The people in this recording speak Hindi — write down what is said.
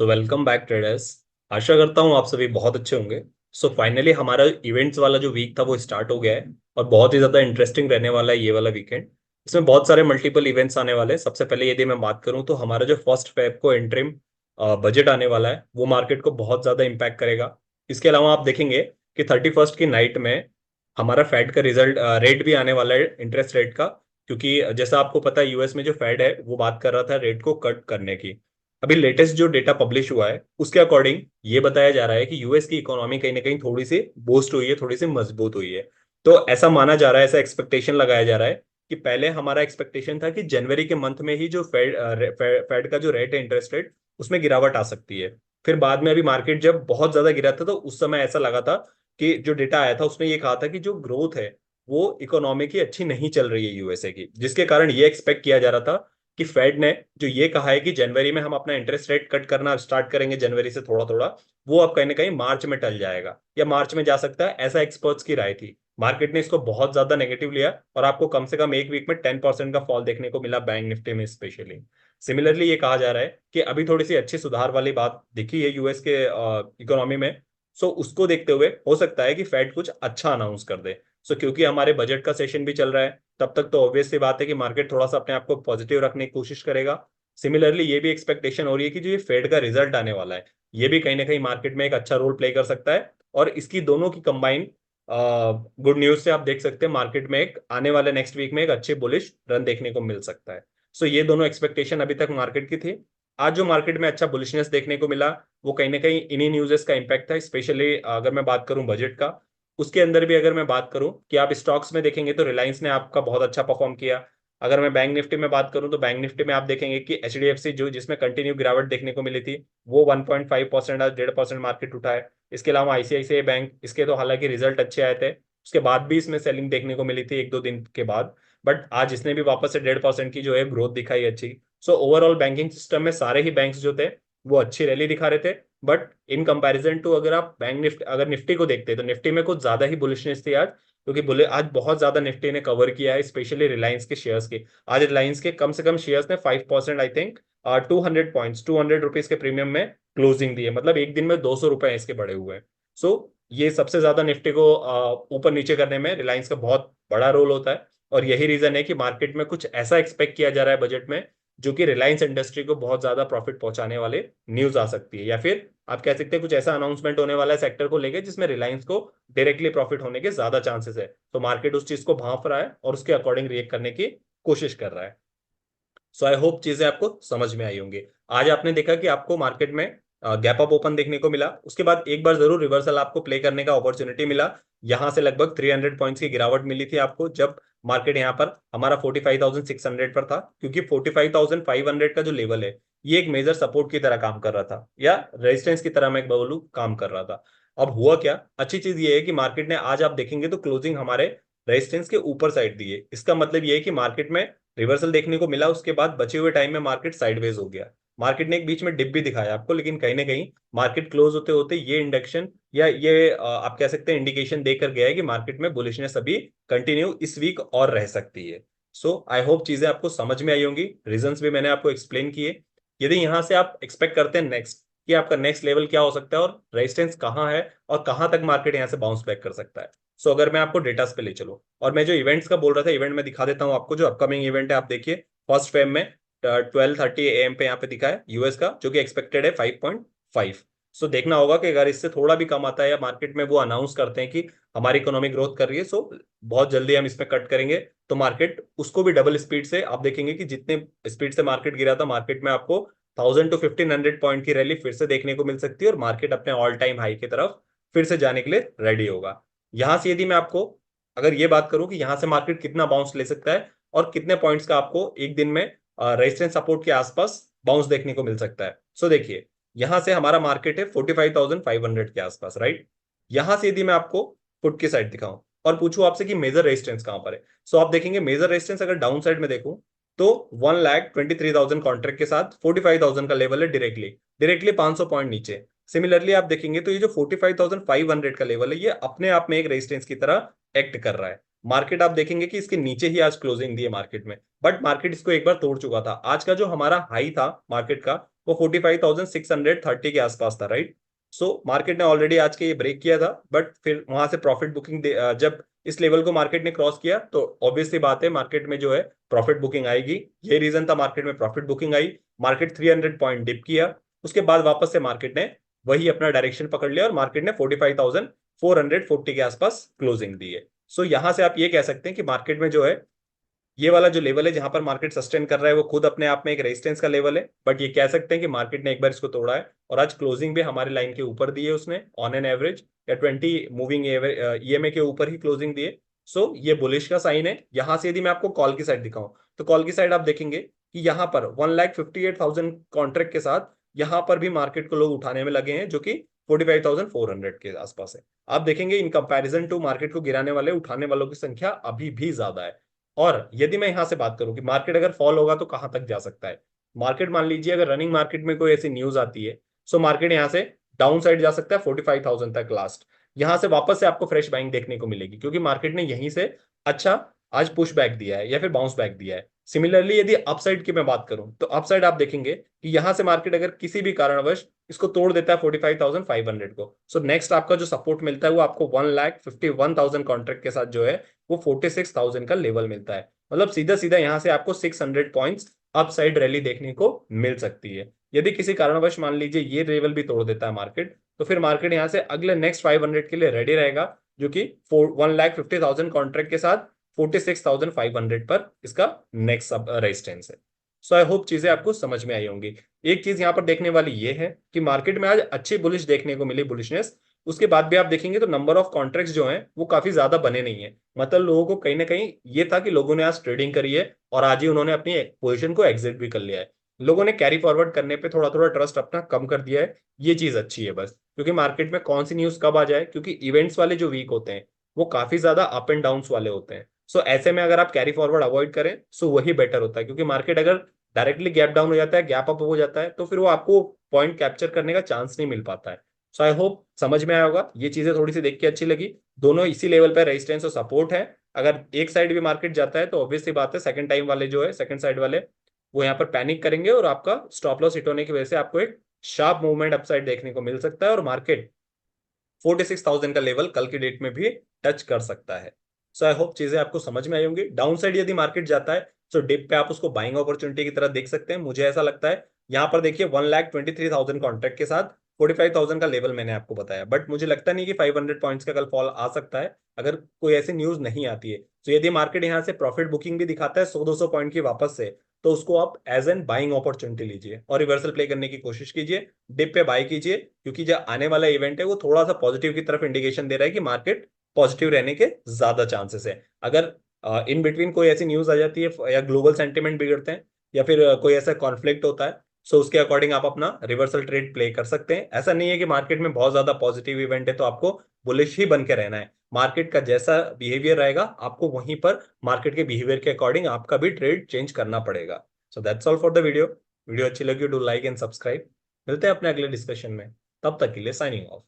तो वेलकम बैक ट्रेडर्स। आशा करता हूँ आप सभी बहुत अच्छे होंगे। सो फाइनली हमारा इवेंट्स वाला जो वीक था वो स्टार्ट हो गया है और बहुत ही ज़्यादा इंटरेस्टिंग रहने वाला है ये वाला वीकेंड। इसमें बहुत सारे मल्टीपल इवेंट्स आने वाले हैं। सबसे पहले यदि मैं बात करूँ तो हमारा जो फर्स्ट फेब को इंटरिम बजट आने वाला है वो मार्केट को बहुत ज़्यादा इम्पैक्ट करेगा। इसके अलावा आप देखेंगे कि 31st की नाइट में हमारा फेड का रिजल्ट रेट भी आने वाला है, इंटरेस्ट रेट का। क्योंकि जैसा आपको पता है यूएस में जो फेड है वो बात कर रहा था रेट को कट करने की। अभी लेटेस्ट जो डेटा पब्लिश हुआ है उसके अकॉर्डिंग ये बताया जा रहा है कि यूएस की इकोनॉमी कहीं ना कहीं थोड़ी सी बूस्ट हुई है, थोड़ी सी मजबूत हुई है। तो ऐसा माना जा रहा है, ऐसा एक्सपेक्टेशन लगाया जा रहा है कि पहले हमारा एक्सपेक्टेशन था कि जनवरी के मंथ में ही जो फेड का जो रेट है, इंटरेस्ट रेट, उसमें गिरावट आ सकती है। फिर बाद में अभी मार्केट जब बहुत ज्यादा गिरा था तो उस समय ऐसा लगा था कि जो डेटा आया था उसने ये कहा था कि जो ग्रोथ है वो इकोनॉमी की अच्छी नहीं चल रही है यूएसए की, जिसके कारण ये एक्सपेक्ट किया जा रहा था कि फेड ने जो ये कहा है कि जनवरी में हम अपना इंटरेस्ट रेट कट करना स्टार्ट करेंगे जनवरी से थोड़ा थोड़ा, वो अब कहीं ना कहीं मार्च में टल जाएगा या मार्च में जा सकता है, ऐसा एक्सपर्ट्स की राय थी। मार्केट ने इसको बहुत ज्यादा नेगेटिव लिया और आपको कम से कम एक वीक में 10% का फॉल देखने को मिला बैंक निफ्टी में स्पेशली। सिमिलरली ये कहा जा रहा है कि अभी थोड़ी सी अच्छी सुधार वाली बात दिखी है यूएस के इकोनॉमी में। सो उसको देखते हुए हो सकता है कि फेड कुछ अच्छा अनाउंस कर दे। सो क्योंकि हमारे बजट का सेशन भी चल रहा है तब तक तो ऑब्वियस सी बात है कि मार्केट थोड़ा सा अपने आप को पॉजिटिव रखने की कोशिश करेगा। सिमिलरली ये भी एक्सपेक्टेशन हो रही है कि जो ये फेड का रिजल्ट आने वाला है ये भी कहीं ना कहीं मार्केट में एक अच्छा रोल प्ले कर सकता है। और इसकी दोनों की कंबाइन गुड न्यूज से आप देख सकते हैं मार्केट में एक आने वाले नेक्स्ट वीक में एक अच्छे बुलिश रन देखने को मिल सकता है। सो ये दोनों एक्सपेक्टेशन अभी तक मार्केट की थी। आज जो मार्केट में अच्छा बुलिशनेस देखने को मिला वो कहीं ना कहीं इन्हीं न्यूज़ेस का इम्पैक्ट था, स्पेशली अगर मैं बात करूं बजट का। उसके अंदर भी अगर मैं बात करूं कि आप स्टॉक्स में देखेंगे तो रिलायंस ने आपका बहुत अच्छा परफॉर्म किया। अगर मैं बैंक निफ्टी में बात करूं तो बैंक निफ्टी में आप देखेंगे कि एचडीएफसी जो जिसमें कंटिन्यू गिरावट देखने को मिली थी वो 1.5%, आज 1.5% मार्केट उठा है। इसके अलावा आईसीआईसीआई बैंक, इसके तो हालांकि रिजल्ट अच्छे आए थे, उसके बाद भी इसमें सेलिंग देखने को मिली थी एक दो दिन के बाद। बट आज इसने भी वापस से 1.5% की जो है ग्रोथ दिखाई अच्छी। सो ओवरऑल बैंकिंग सिस्टम में सारे ही बैंक्स जो थे वो अच्छी रैली दिखा रहे थे। बट इन कंपैरिजन टू अगर आप बैंक निफ्टी, अगर निफ्टी को देखते हैं तो निफ्टी में कुछ ज्यादा ही बुलिशनेस थी आज, क्योंकि बुले आज बहुत ज्यादा निफ्टी ने कवर किया है स्पेशली रिलायंस के शेयर्स के। आज रिलायंस के कम से कम शेयर्स ने 5%, आई थिंक 200 पॉइंट्स, 200 रुपीज के प्रीमियम में क्लोजिंग दी है, मतलब एक दिन में 200 रुपए इसके बढ़े हुए हैं। सो ये सबसे ज्यादा निफ्टी को ऊपर नीचे करने में रिलायंस का बहुत बड़ा रोल होता है। और यही रीजन है कि मार्केट में कुछ ऐसा एक्सपेक्ट किया जा रहा है बजट में जो कि रिलायंस इंडस्ट्री को बहुत ज्यादा प्रॉफिट पहुंचाने वाले न्यूज आ सकती है, या फिर आप कह सकते हैं कुछ ऐसा अनाउंसमेंट होने वाला है सेक्टर को लेके जिसमें रिलायंस को डायरेक्टली प्रॉफिट होने के ज्यादा चांसेस है। तो मार्केट उस चीज को भांप रहा है और उसके अकॉर्डिंग रिएक्ट करने की कोशिश कर रहा है। सो आई होप चीजें आपको समझ में आई होंगी। आज आपने देखा कि आपको मार्केट में गैप अप ओपन देखने को मिला, उसके बाद एक बार जरूर रिवर्सल आपको प्ले करने का अपॉर्चुनिटी मिला। यहां से लगभग 300 पॉइंट्स की गिरावट मिली थी आपको जब मार्केट यहां पर हमारा 45,600 पर था, क्योंकि 45,500 का जो लेवल है ये एक मेजर सपोर्ट की तरह काम कर रहा था या रेजिस्टेंस की तरह मैं बोलूं काम कर रहा था। अब हुआ क्या, अच्छी चीज ये है कि मार्केट ने आज आप देखेंगे तो क्लोजिंग हमारे रेजिस्टेंस के ऊपर साइड दी है। इसका मतलब ये है कि मार्केट में रिवर्सल देखने को मिला, उसके बाद बचे हुए टाइम में मार्केट साइडवेज हो गया। मार्केट ने एक बीच में डिप भी दिखाया आपको, लेकिन कहीं ना कहीं मार्केट क्लोज होते होते ये इंडक्शन या ये आप कह सकते हैं इंडिकेशन देकर गया है कि मार्केट में बुलिशनेस अभी कंटिन्यू इस वीक और रह सकती है। सो आई होप चीजें आपको समझ में आई होंगी, रीजंस भी मैंने आपको एक्सप्लेन किए। यदि यहां से आप एक्सपेक्ट करते हैं नेक्स्ट कि आपका नेक्स्ट लेवल क्या हो सकता है और रेजिस्टेंस कहाँ है और कहाँ तक मार्केट यहाँ से बाउंस बैक कर सकता है। सो अगर मैं आपको डेटास पे ले चलूं और मैं जो इवेंट्स का बोल रहा था, इवेंट में दिखा देता हूं आपको जो अपकमिंग इवेंट है। आप देखिए फर्स्ट फेब में 12:30 AM पे यहाँ पे दिखा है यूएस का, जो कि एक्सपेक्टेड है 5.5। सो देखना होगा कि अगर इससे थोड़ा भी कम आता है या मार्केट में वो अनाउंस करते हैं कि हमारी इकोनॉमी ग्रोथ कर रही है, सो बहुत जल्दी हम इसमें कट करेंगे, तो मार्केट उसको भी डबल स्पीड से आप देखेंगे कि जितने स्पीड से मार्केट गिरा था, मार्केट में आपको 1,000 to 1,500 पॉइंट की रैली फिर से देखने को मिल सकती है और मार्केट अपने ऑल टाइम हाई की तरफ फिर से जाने के लिए रेडी होगा। यहां से यदि मैं आपको अगर ये बात करूं कि यहां से मार्केट कितना बाउंस ले सकता है और कितने पॉइंट्स का आपको एक दिन में रेजिस्टेंस सपोर्ट के आसपास बाउंस देखने को मिल सकता है। सो देखिए यहां से हमारा मार्केट है 45,500 के आसपास, राइट। यहां से यदि मैं आपको पुट की साइड दिखाऊं और पूछूं आपसे कि मेजर रेजिस्टेंस कहां पर है, सो आप देखेंगे मेजर रेजिस्टेंस अगर डाउन साइड में देखूं तो 1,23,000 कॉन्ट्रैक्ट के साथ 45,000 का लेवल है डायरेक्टली, डायरेक्टली 500 पॉइंट नीचे। सिमिलरली आप देखेंगे तो ये जो 45,500 का लेवल है ये अपने आप में एक रेजिस्टेंस की तरह एक्ट कर रहा है। मार्केट आप देखेंगे कि इसके नीचे ही आज क्लोजिंग दी है मार्केट में, बट मार्केट इसको एक बार तोड़ चुका था। आज का जो हमारा हाई था मार्केट का वो 45,630 के आसपास था, राइट। सो मार्केट ने ऑलरेडी आज के ये ब्रेक किया था, बट फिर वहां से प्रॉफिट बुकिंग जब इस लेवल को मार्केट ने क्रॉस किया तो ऑब्वियसली बात है मार्केट में जो है प्रॉफिट बुकिंग आएगी। ये रीजन था मार्केट में प्रॉफिट बुकिंग आई। मार्केट 300 पॉइंट डिप किया, उसके बाद वापस से मार्केट ने वही अपना डायरेक्शन पकड़ लिया और मार्केट ने 45,440 के आसपास क्लोजिंग दी है। सो यहां से आप ये कह सकते हैं कि मार्केट में जो है ये वाला जो लेवल है जहां पर मार्केट सस्टेन कर रहा है वो खुद अपने आप में एक रेजिस्टेंस का लेवल है, बट ये कह सकते हैं कि मार्केट ने एक बार इसको तोड़ा है और आज क्लोजिंग भी हमारे लाइन के ऊपर दी है उसने ऑन एन एवरेज, या 20 मूविंग ईएमए के ऊपर ही क्लोजिंग दी है। सो ये बुलिश का साइन है। यहां से यदि मैं आपको कॉल की साइड दिखाऊं तो कॉल की साइड आप देखेंगे कि यहाँ पर 1,58,000 कॉन्ट्रैक्ट के साथ यहाँ पर भी मार्केट को लोग उठाने में लगे हैं, जो कि 45,400 के आसपास है। आप देखेंगे इन कंपैरिजन टू मार्केट को गिराने वाले उठाने वालों की संख्या अभी भी ज्यादा है। और यदि मैं यहां से बात करूं कि मार्केट अगर फॉल होगा तो कहां तक जा सकता है, मार्केट मान लीजिए अगर रनिंग मार्केट में कोई ऐसी न्यूज आती है, सो मार्केट यहां से डाउन साइड जा सकता है 45,000 तक लास्ट। यहां से वापस से आपको फ्रेश बाइंग देखने को मिलेगी, क्योंकि मार्केट ने यहीं से अच्छा आज पुश बैक दिया है या फिर बाउंस बैक दिया है। सिमिलरली यदि अपसाइड की मैं बात करूं तो अपसाइड आप देखेंगे कि यहां से मार्केट अगर किसी भी कारणवश इसको तोड़ देता है 45,500 को, सो नेक्स्ट आपका जो सपोर्ट मिलता है वो आपको 1,51,000 कॉन्ट्रैक्ट के साथ जो है वो 46,000 का लेवल मिलता है। मतलब सीधा सीधा यहां से आपको 600 पॉइंट्स अपसाइड रैली देखने को मिल सकती है। यदि किसी कारणवश मान लीजिए ये लेवल भी तोड़ देता है मार्केट, तो फिर मार्केट यहां से अगले नेक्स्ट 500 के लिए रेडी रहेगा, जो कि 1,50,000 कॉन्ट्रैक्ट के साथ 46,500 पर इसका नेक्स्ट रेजिस्टेंस है। सो आई होप चीजें आपको समझ में आई होंगी। एक चीज यहां पर देखने वाली ये है कि मार्केट में आज अच्छी बुलिश देखने को मिली, बुलिशनेस। उसके बाद भी आप देखेंगे तो नंबर ऑफ कॉन्ट्रैक्ट्स जो हैं वो काफी ज्यादा बने नहीं है। मतलब लोगों को कहीं ना कहीं ये था कि लोगों ने आज ट्रेडिंग करी है और आज ही उन्होंने अपनी पोजीशन को एग्जिट भी कर लिया है। लोगों ने कैरी फॉरवर्ड करने पे थोड़ा थोड़ा ट्रस्ट अपना कम कर दिया है। ये चीज अच्छी है बस, क्योंकि मार्केट में कौन सी न्यूज कब आ जाए, क्योंकि इवेंट्स वाले जो वीक होते हैं वो काफी ज्यादा अप एंड डाउन वाले होते हैं। सो ऐसे में अगर आप कैरी फॉरवर्ड अवॉइड करें सो वही बेटर होता है, क्योंकि मार्केट अगर डायरेक्टली गैप डाउन हो जाता है, गैप अप हो जाता है, तो फिर वो आपको पॉइंट कैप्चर करने का चांस नहीं मिल पाता है। सो आई होप समझ में आया होगा। ये चीजें थोड़ी सी देख के अच्छी लगी। दोनों इसी लेवल पर रेजिस्टेंस और सपोर्ट है। अगर एक साइड भी मार्केट जाता है तो ऑब्वियसली बात है सेकंड टाइम वाले जो है सेकंड साइड वाले वो यहाँ पर पैनिक करेंगे और आपका स्टॉप लॉस हिट होने की वजह से आपको एक शार्प मूवमेंट अपसाइड देखने को मिल सकता है और मार्केट 46,000 का लेवल कल की डेट में भी टच कर सकता है। सो आई होप चीजें आपको समझ में आई होंगी। डाउन साइड यदि मार्केट जाता है तो डिप पे आप उसको बाइंग अपॉर्चुनिटी की तरह देख सकते हैं। मुझे ऐसा लगता है यहाँ पर देखिए 1,23,000 कॉन्ट्रैक्ट के साथ 45,000 का लेवल मैंने आपको बताया, बट मुझे लगता नहीं कि 500 पॉइंट्स का कल फॉल आ सकता है अगर कोई ऐसी न्यूज नहीं आती है। तो यदि मार्केट यहाँ से प्रॉफिट बुकिंग भी दिखाता है 100-200 पॉइंट की वापस से, तो उसको आप एज एन बाइंग अपॉर्चुनिटी लीजिए और रिवर्सल प्ले करने की कोशिश कीजिए, डिप पे बाय कीजिए, क्योंकि जो आने वाला इवेंट है वो थोड़ा सा पॉजिटिव की तरफ इंडिकेशन दे रहा है कि मार्केट पॉजिटिव रहने के ज्यादा चांसेस है। अगर इन बिटवीन कोई ऐसी न्यूज आ जाती है या ग्लोबल सेंटिमेंट बिगड़ते हैं या फिर कोई ऐसा कॉन्फ्लिक्ट होता है, सो उसके अकॉर्डिंग आप अपना रिवर्सल ट्रेड प्ले कर सकते हैं। ऐसा नहीं है कि मार्केट में बहुत ज्यादा पॉजिटिव इवेंट है तो आपको बुलिश ही बन के रहना है। मार्केट का जैसा बिहेवियर रहेगा आपको वहीं पर मार्केट के बिहेवियर के अकॉर्डिंग आपका भी ट्रेड चेंज करना पड़ेगा। So that's all for the video. Video अच्छी लगी डू लाइक एंड सब्सक्राइब। मिलते हैं अपने अगले डिस्कशन में, तब तक के लिए साइनिंग ऑफ।